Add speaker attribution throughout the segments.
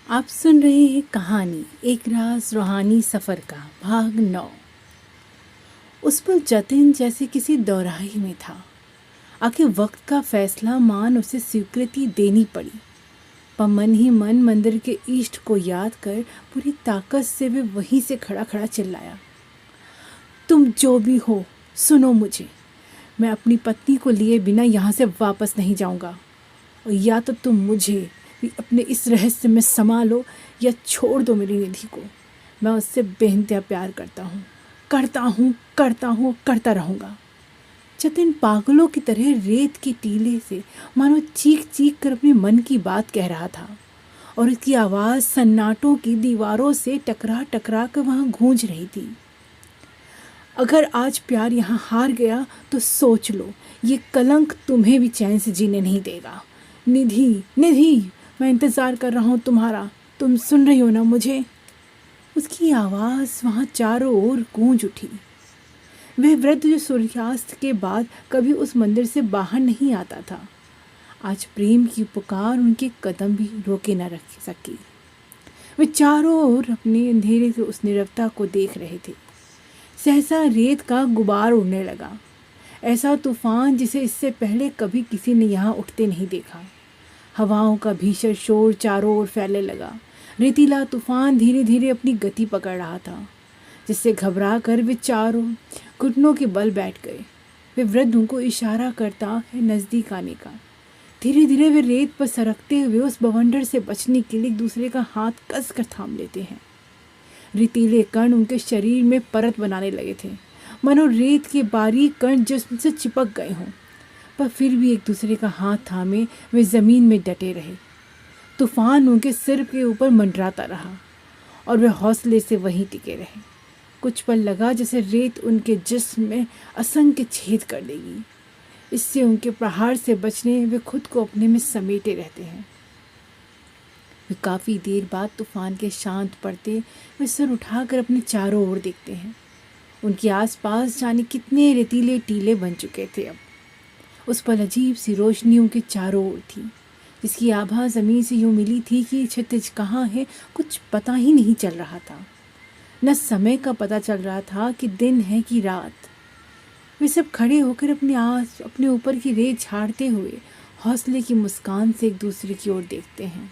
Speaker 1: आप सुन रहे हैं कहानी एक राज रूहानी सफ़र का भाग 9। उस पर जतिन जैसे किसी दोराहे में था। आखिर वक्त का फैसला मान उसे स्वीकृति देनी पड़ी। पर मन ही मन मंदिर के इष्ट को याद कर पूरी ताकत से वे वहीं से खड़ा खड़ा चिल्लाया, तुम जो भी हो सुनो मुझे। मैं अपनी पत्नी को लिए बिना यहाँ से वापस नहीं जाऊँगा। और या तो तुम मुझे भी अपने इस रहस्य में समा लो या छोड़ दो मेरी निधि को। मैं उससे बेइंतहा प्यार करता हूँ करता रहूँगा। जतिन पागलों की तरह रेत के टीले से मानो चीख चीख कर अपने मन की बात कह रहा था, और उसकी आवाज़ सन्नाटों की दीवारों से टकरा टकरा कर वहाँ गूंज रही थी। अगर आज प्यार यहाँ हार गया तो सोच लो, ये कलंक तुम्हें भी चैन से जीने नहीं देगा। निधि, निधि, मैं इंतज़ार कर रहा हूँ तुम्हारा। तुम सुन रही हो ना मुझे? उसकी आवाज़ वहाँ चारों ओर गूंज उठी। वह वृद्ध जो सूर्यास्त के बाद कभी उस मंदिर से बाहर नहीं आता था, आज प्रेम की पुकार उनके कदम भी रोके न रख सकी। वे चारों ओर अपने अंधेरे से उस नीरवता को देख रहे थे। सहसा रेत का गुबार उड़ने लगा, ऐसा तूफान जिसे इससे पहले कभी किसी ने यहाँ उठते नहीं देखा। हवाओं का भीषण शोर चारों ओर फैलने लगा। रेतीला तूफान धीरे धीरे अपनी गति पकड़ रहा था, जिससे घबरा कर वे चारों घुटनों के बल बैठ गए। वे वृद्ध उनको इशारा करता है नज़दीक आने का। धीरे धीरे वे रेत पर सरकते हुए उस बवंडर से बचने के लिए एक दूसरे का हाथ कस कर थाम लेते हैं। रेतीले कण उनके शरीर में परत बनाने लगे थे, मानो रेत के बारीक कण जिस्म से चिपक गए हों। पर फिर भी एक दूसरे का हाथ थामे वे ज़मीन में डटे रहे। तूफान उनके सिर के ऊपर मंडराता रहा और वे हौसले से वहीं टिके रहे। कुछ पल लगा जैसे रेत उनके जिस्म में असंख्य छेद कर देगी। इससे उनके प्रहार से बचने वे खुद को अपने में समेटे रहते हैं। वे काफ़ी देर बाद तूफान के शांत पड़ते वे सिर उठाकर अपने चारों ओर देखते हैं। उनके आसपास जाने कितने रेतीले टीले बन चुके थे। अब उस पर अजीब सी रोशनी उनके चारों ओर थी, जिसकी आभा ज़मीन से यूँ मिली थी कि क्षितिज कहाँ है कुछ पता ही नहीं चल रहा था। न समय का पता चल रहा था कि दिन है कि रात। वे सब खड़े होकर अपने ऊपर की रेत झाड़ते हुए हौसले की मुस्कान से एक दूसरे की ओर देखते हैं।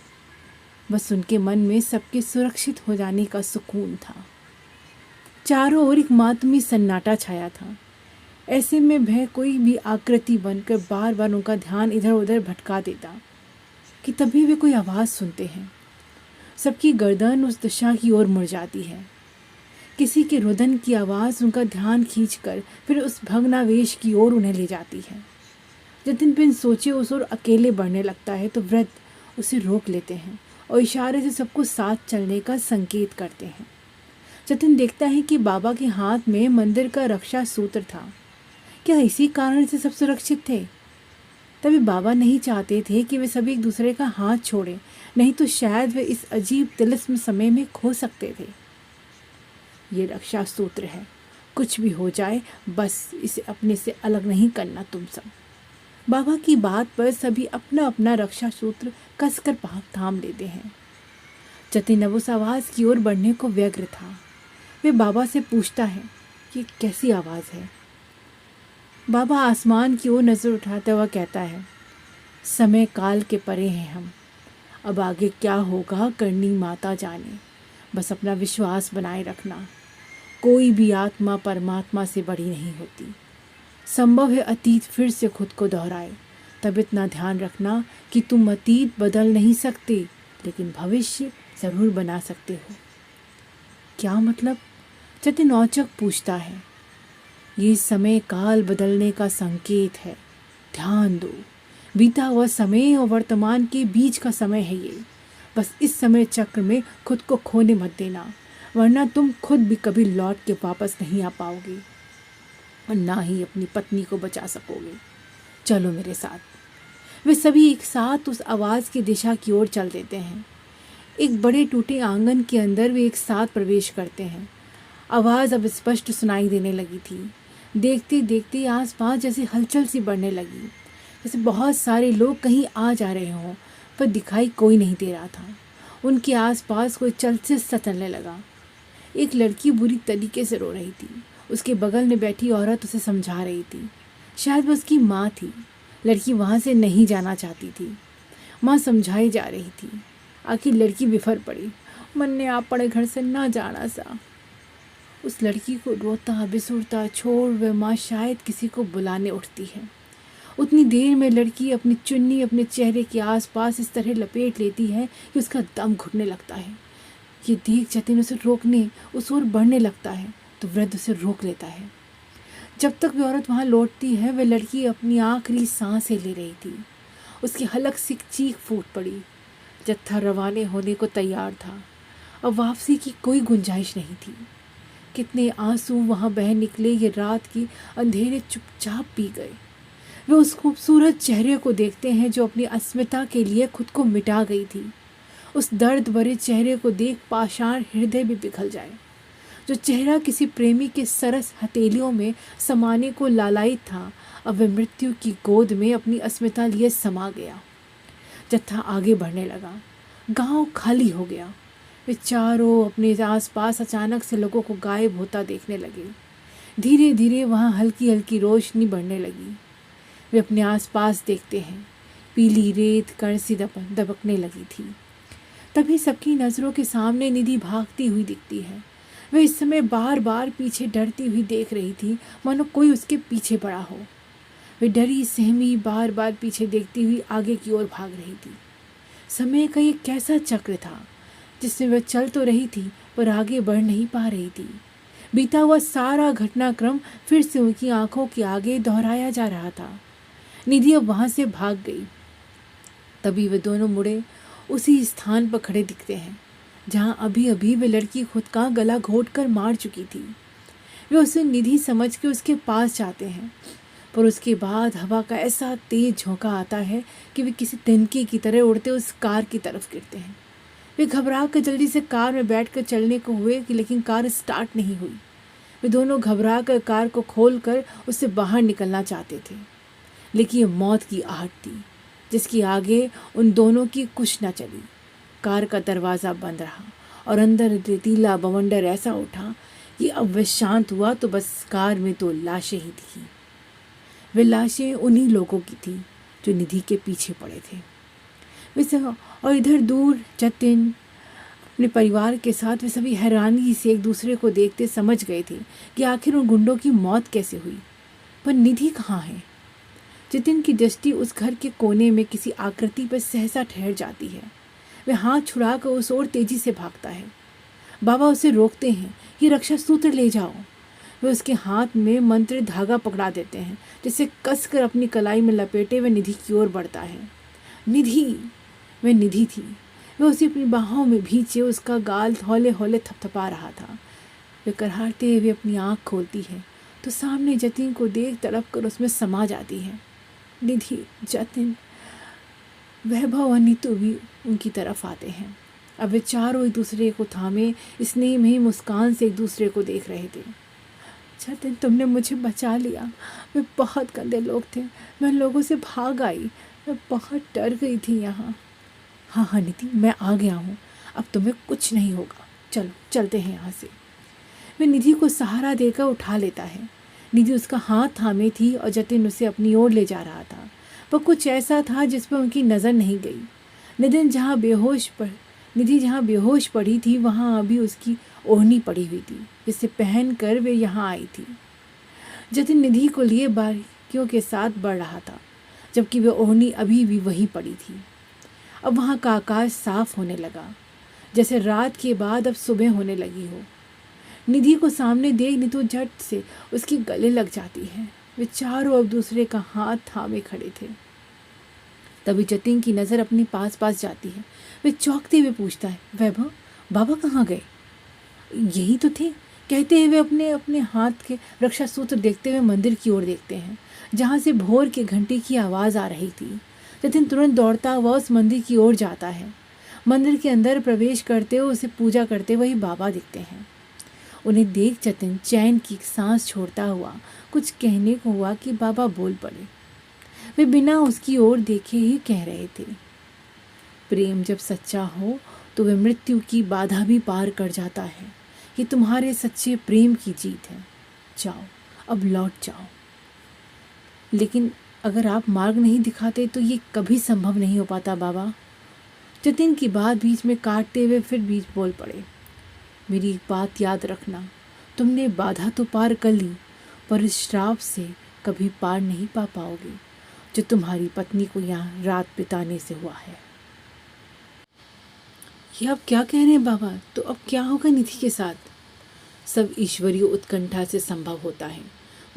Speaker 1: बस उनके मन में सबके सुरक्षित हो जाने का सुकून था। चारों ओर एक मातमी सन्नाटा छाया था। ऐसे में वह कोई भी आकृति बनकर बार बार उनका ध्यान इधर उधर भटका देता कि तभी वे कोई आवाज़ सुनते हैं। सबकी गर्दन उस दिशा की ओर मुड़ जाती है। किसी के रुदन की आवाज़ उनका ध्यान खींचकर फिर उस भग्नावेश की ओर उन्हें ले जाती है। जतिन बिन सोचे उस ओर अकेले बढ़ने लगता है तो वृद्ध उसे रोक लेते हैं और इशारे से सबको साथ चलने का संकेत करते हैं। जतिन देखता है कि बाबा के हाथ में मंदिर का रक्षा सूत्र था। क्या इसी कारण से सब सुरक्षित थे? तभी बाबा नहीं चाहते थे कि वे सभी एक दूसरे का हाथ छोड़ें, नहीं तो शायद वे इस अजीब तिलिस्म समय में खो सकते थे। ये रक्षा सूत्र है, कुछ भी हो जाए बस इसे अपने से अलग नहीं करना तुम सब। बाबा की बात पर सभी अपना अपना रक्षा सूत्र कसकर थाम लेते हैं। जतिन अब उस आवाज़ की ओर बढ़ने को व्यग्र था। वे बाबा से पूछता है, ये कैसी आवाज़ है? बाबा आसमान की ओर नज़र उठाता हुआ कहता है, समय काल के परे हैं हम। अब आगे क्या होगा करनी माता जाने। बस अपना विश्वास बनाए रखना। कोई भी आत्मा परमात्मा से बड़ी नहीं होती। संभव है अतीत फिर से खुद को दोहराए। तब इतना ध्यान रखना कि तुम अतीत बदल नहीं सकते, लेकिन भविष्य ज़रूर बना सकते हो। क्या मतलब? जतिन औचक पूछता है। ये समय काल बदलने का संकेत है। ध्यान दो, बीता हुआ समय और वर्तमान के बीच का समय है ये। बस इस समय चक्र में खुद को खोने मत देना, वरना तुम खुद भी कभी लौट के वापस नहीं आ पाओगे और ना ही अपनी पत्नी को बचा सकोगे। चलो मेरे साथ। वे सभी एक साथ उस आवाज़ की दिशा की ओर चल देते हैं। एक बड़े टूटे आंगन के अंदर वे एक साथ प्रवेश करते हैं। आवाज़ अब स्पष्ट सुनाई देने लगी थी। देखते देखते आसपास जैसे हलचल सी बढ़ने लगी, जैसे बहुत सारे लोग कहीं आ जा रहे हों, पर दिखाई कोई नहीं दे रहा था। उनके आसपास कोई चलते सा चलने लगा। एक लड़की बुरी तरीके से रो रही थी। उसके बगल में बैठी औरत उसे समझा रही थी। शायद वो उसकी माँ थी। लड़की वहाँ से नहीं जाना चाहती थी। माँ समझाई जा रही थी। आखिर लड़की बिफर पड़ी। मन ने अपने घर से ना जाना सा। उस लड़की को रोता बिसुरता छोड़ वह माँ शायद किसी को बुलाने उठती है। उतनी देर में लड़की अपनी चुन्नी अपने चेहरे के आसपास इस तरह लपेट लेती है कि उसका दम घुटने लगता है। ये देख जतिन उसे रोकने उस ओर बढ़ने लगता है तो वृद्ध उसे रोक लेता है। जब तक वह औरत वहाँ लौटती है वह लड़की अपनी आखिरी सांसें ले रही थी। उसकी हलक सी चीख फूट पड़ी। जत्था रवाने होने को तैयार था। अब वापसी की कोई गुंजाइश नहीं थी। कितने आंसू वहाँ बह निकले ये रात की अंधेरे चुपचाप पी गए। वे उस खूबसूरत चेहरे को देखते हैं जो अपनी अस्मिता के लिए खुद को मिटा गई थी। उस दर्द भरे चेहरे को देख पाषाण हृदय भी पिघल जाए। जो चेहरा किसी प्रेमी के सरस हथेलियों में समाने को लालायित था, अब वह मृत्यु की गोद में अपनी अस्मिता लिए समा गया। जत्था आगे बढ़ने लगा। गांव खाली हो गया। वे चारों अपने आसपास अचानक से लोगों को गायब होता देखने लगे। धीरे धीरे वहाँ हल्की हल्की रोशनी बढ़ने लगी। वे अपने आसपास देखते हैं। पीली रेत कण सी दबकने लगी थी। तभी सबकी नज़रों के सामने निधि भागती हुई दिखती है। वह इस समय बार बार पीछे डरती हुई देख रही थी, मानो कोई उसके पीछे पड़ा हो। वे डरी सहमी बार बार पीछे देखती हुई आगे की ओर भाग रही थी। समय का एक कैसा चक्र था जिसमें वह चल तो रही थी पर आगे बढ़ नहीं पा रही थी। बीता हुआ सारा घटनाक्रम फिर से उनकी आंखों के आगे दोहराया जा रहा था। निधि अब वहाँ से भाग गई। तभी वे दोनों मुड़े उसी स्थान पर खड़े दिखते हैं जहाँ अभी अभी वे लड़की खुद का गला घोट कर मार चुकी थी। वे उसे निधि समझ के उसके पास जाते हैं, पर उसके बाद हवा का ऐसा तेज झोंका आता है कि वे किसी तिनके की तरह उड़ते उस कार की तरफ गिरते हैं। वे घबरा कर जल्दी से कार में बैठकर चलने को हुए कि लेकिन कार स्टार्ट नहीं हुई। वे दोनों घबरा कर कार को खोलकर उससे बाहर निकलना चाहते थे, लेकिन ये मौत की आहट थी जिसके आगे उन दोनों की कुछ न चली। कार का दरवाज़ा बंद रहा और अंदर रेतीला बवंडर ऐसा उठा कि अब वह शांत हुआ तो बस कार में तो लाशें ही थी। वे लाशें उन्हीं लोगों की थी जो निधि के पीछे पड़े थे। और इधर दूर जतिन अपने परिवार के साथ वे सभी हैरानी से एक दूसरे को देखते समझ गए थे कि आखिर उन गुंडों की मौत कैसे हुई। पर निधि कहाँ है? जतिन की दृष्टि उस घर के कोने में किसी आकृति पर सहसा ठहर जाती है। वह हाथ छुड़ाकर उस ओर तेजी से भागता है। बाबा उसे रोकते हैं कि रक्षा सूत्र ले जाओ। वे उसके हाथ में मंत्रित धागा पकड़ा देते हैं जिसे कसकर अपनी कलाई में लपेटे वह निधि की ओर बढ़ता है। निधि! वह निधि थी। वह उसे अपनी बाहों में भींचे उसका गाल हौले हौले थपथपा रहा था। वह कराहते हुए अपनी आँख खोलती है तो सामने जतिन को देख तड़प कर उसमें समा जाती है। निधि, जतिन, वैभव और नीतू भी उनकी तरफ आते हैं। अब वे चारों एक दूसरे को थामे स्नेह में मुस्कान से एक दूसरे को देख रहे थे। जतिन, तुमने मुझे बचा लिया। वे बहुत गंदे लोग थे। मैं लोगों से भाग आई। मैं बहुत डर गई थी यहाँ। हाँ हाँ निधि, मैं आ गया हूँ। अब तुम्हें कुछ नहीं होगा। चलो चलते हैं यहाँ से। वे निधि को सहारा देकर उठा लेता है। निधि उसका हाथ थामे थी और जतिन उसे अपनी ओर ले जा रहा था। पर कुछ ऐसा था जिस पर उनकी नज़र नहीं गई। निधि जहाँ बेहोश पड़ी थी वहाँ अभी उसकी ओढ़नी पड़ी हुई थी जिसे पहन कर वे यहाँ आई थी। जतिन निधि को लिए बारीकियों के साथ बढ़ रहा था जबकि वह ओढ़नी अभी भी वहीं पड़ी थी। अब वहाँ का आकाश साफ होने लगा, जैसे रात के बाद अब सुबह होने लगी हो। निधि को सामने देख नीतू झट से उसके गले लग जाती है। वे चारों अब दूसरे का हाथ थामे खड़े थे। तभी जतिन की नज़र अपने पास जाती है। वे चौंकते हुए पूछता है, वैभव, बाबा कहाँ गए? यही तो थे, कहते हुए अपने अपने हाथ के रक्षा सूत्र देखते हुए मंदिर की ओर देखते हैं जहाँ से भोर के घंटे की आवाज़ आ रही थी। जतिन तुरंत दौड़ता हुआ उस मंदिर की ओर जाता है। मंदिर के अंदर प्रवेश करते हुए उसे पूजा करते हुए बाबा दिखते हैं। उन्हें देख जतिन चैन की सांस छोड़ता हुआ कुछ कहने को हुआ कि बाबा बोल पड़े। वे बिना उसकी ओर देखे ही कह रहे थे, प्रेम जब सच्चा हो तो वह मृत्यु की बाधा भी पार कर जाता है। ये तुम्हारे सच्चे प्रेम की जीत है। जाओ, अब लौट जाओ। लेकिन अगर आप मार्ग नहीं दिखाते तो ये कभी संभव नहीं हो पाता बाबा। जतिन की बात बीच में काटते हुए फिर बीच बोल पड़े। मेरी एक बात याद रखना, तुमने बाधा तो पार कर ली, पर इस श्राप से कभी पार नहीं पा पाओगे जो तुम्हारी पत्नी को यहाँ रात बिताने से हुआ है। ये आप क्या कह रहे हैं बाबा? तो अब क्या होगा निधि के साथ? सब ईश्वरीय उत्कंठा से संभव होता है।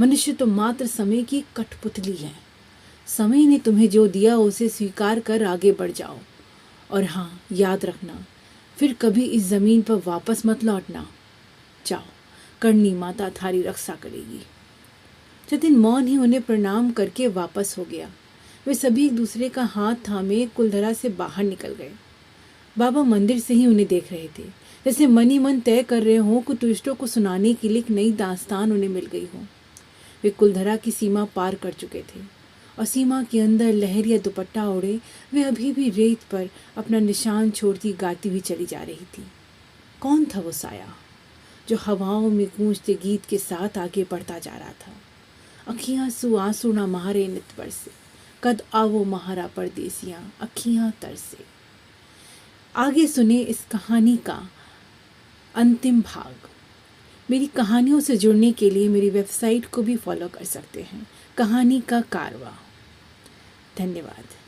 Speaker 1: मनुष्य तो मात्र समय की कठपुतली है। समय ने तुम्हें जो दिया उसे स्वीकार कर आगे बढ़ जाओ। और हाँ, याद रखना, फिर कभी इस जमीन पर वापस मत लौटना। जाओ, करनी माता थारी रक्षा करेगी। जतिन मौन ही उन्हें प्रणाम करके वापस हो गया। वे सभी एक दूसरे का हाथ थामे कुलधरा से बाहर निकल गए। बाबा मंदिर से ही उन्हें देख रहे थे, जैसे मन ही मन तय कर रहे हों कि टूरिस्टों को सुनाने के लिए एक नई दास्तान उन्हें मिल गई हो। वे कुलधरा की सीमा पार कर चुके थे और सीमा के अंदर लहर या दुपट्टा ओढ़े वे अभी भी रेत पर अपना निशान छोड़ती गाती हुई चली जा रही थी। कौन था वो साया जो हवाओं में गूंजते गीत के साथ आगे बढ़ता जा रहा था? अखियां सु आंसू न मारे नित बरसे, कद आवो महारा परदेसियां अखियां तरसे। आगे सुने इस कहानी का अंतिम भाग। मेरी कहानियों से जुड़ने के लिए मेरी वेबसाइट को भी फॉलो कर सकते हैं, कहानी का कारवा। धन्यवाद।